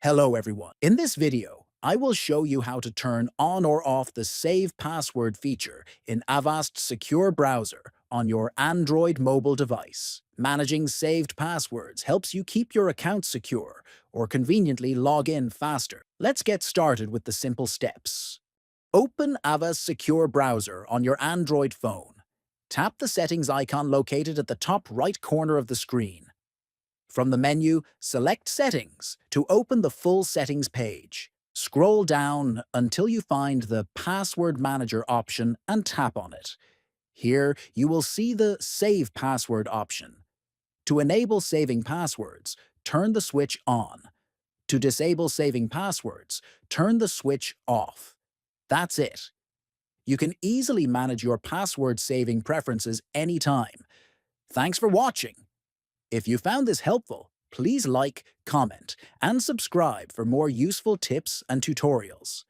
Hello everyone. In this video, I will show you how to turn on or off the Save Password feature in Avast Secure Browser on your Android mobile device. Managing saved passwords helps you keep your account secure or conveniently log in faster. Let's get started with the simple steps. Open Avast Secure Browser on your Android phone. Tap the settings icon located at the top right corner of the screen. From the menu, select Settings to open the full settings page. Scroll down until you find the Password Manager option and tap on it. Here, you will see the Save Password option. To enable saving passwords, turn the switch on. To disable saving passwords, turn the switch off. That's it. You can easily manage your password saving preferences anytime. Thanks for watching. If you found this helpful, please like, comment, and subscribe for more useful tips and tutorials.